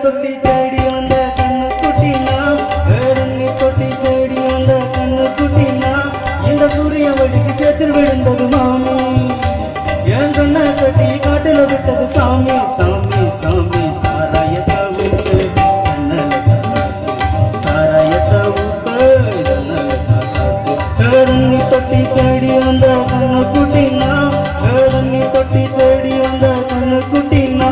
தொட்டி தேடி வந்த கண்ணு குட்டினா, தொட்டி தேடி வந்த கண்ணு குட்டினா, இந்த சூரிய வழிக்கு சேத்தில் விழுந்தது மாமி, என் கண்ணை கட்டி காட்டுல விட்டது சாமி. சாமி சாமி சாராயத்த ஊப்பு சாராயத்த ஊப்பு தண்ணி தொட்டி தேடி வந்த கண்ணு குட்டினா, தண்ணி தொட்டி தேடி வந்த கண்ணு குட்டினா.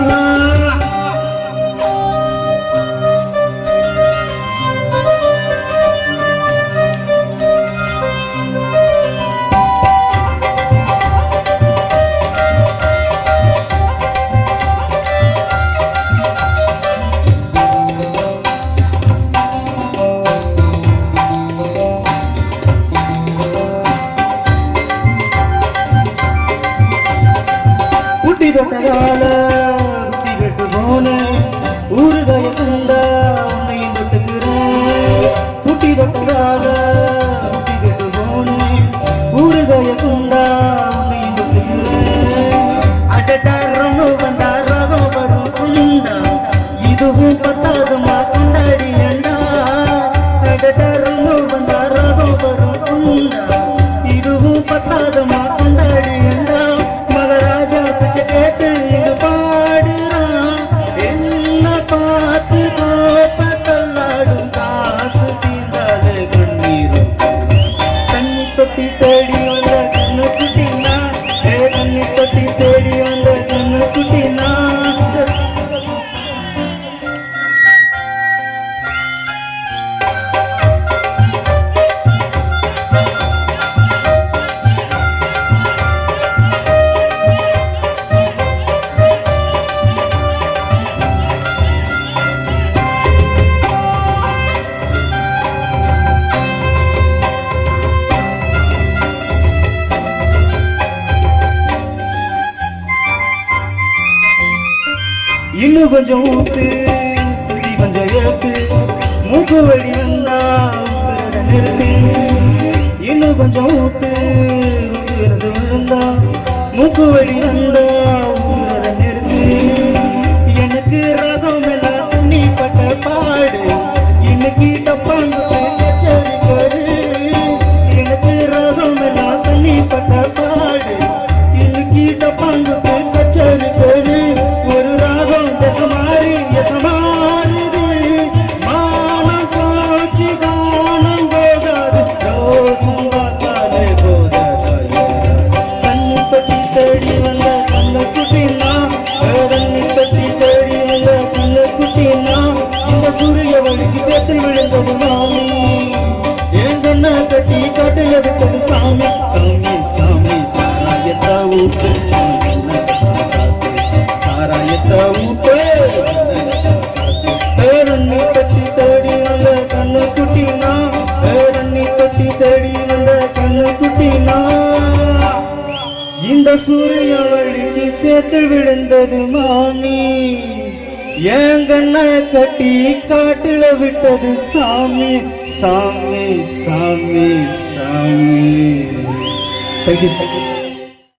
புட்டி தொட்டதால புத்தி கெட்டு போனேன், ஊறுகாய கண்டா உன்னையும் தொட்டுக்கிறேன். புட்டி தொட்டதால புத்தி கெட்டு போனேன், ஊறுகாய கண்டா உன்னையும் தொட்டுக்கிறேன். அடட்டாரம் வந்தா ராகம் வரும் குண்டா, இதுவும் பத்தாதுமா கொண்டாடி ஏண்டா. அடட்டாரம் வந்தா ராகம் வரும் குண்டா, இதுவும் பத்தாதுமா கொண்டாடி ஏண்டா. மகாராஜா பிச்சை கேட்டு இங்கு பாடுறான், என்ன பார்த்து கோப்பத்தல்லாடும் காசு தீர்ந்தாலே கண்ணீரும். தண்ணி தொட்டி தேடி வந்த கண்ணு குட்டினா, தண்ணி தொட்டி தேடி வந்த கண்ணு குட்டினா. இன்னும் கொஞ்சம் ஊத்து, சுதி கொஞ்சம் ஏத்து, மூக்கு வழி வந்தா ஊத்துறத நிறுத்து. இன்னும் கொஞ்சம் ஊத்து, ஊத்துறது விழுந்தா மூக்கு வழி வந்தா ஊத்துறத நிறுத்து. எனக்கு ரகம் எல்லாம் தண்ணி பட்ட பாடு, இன்னைக்கு டப்பாங்க கச்சேரி பாடு. எனக்கு ரகம் எல்லாம் தண்ணி பட்ட பாடு, இன்னைக்கு டப்பாங்க கச்சேரி பாடு. ஒரு ராகம் எசமாரி எசமாரிது, மானம் காட்சி காணம் போகாது, ரோசம் பார்த்தாலே போதாது. கண்ணு தொட்டி தேடி வந்த கண்ணு குட்டினா, தண்ணி தொட்டி தேடி வந்த கண்ணு குட்டினா, இந்த சூரிய வழிக்கு சேத்தில் விழுந்தது மாமி, என் கண்ணை கட்டி காட்டுல விட்டது சாமி. சாமி சாமி சாராயத்த ஊத்து சாராயத்த ஊத்து தண்ணி தொட்டி தேடி வந்த கண்ணு குட்டினா, தண்ணி தொட்டி தேடி வந்த கண்ணு குட்டினா. இந்த சூரிய வழிக்கு சேர்த்து விழுந்தது மாமி, என் கண்ணை கட்டி காட்டுல விட்டது சாமி. சாமி சாமி சாமி. Thank you.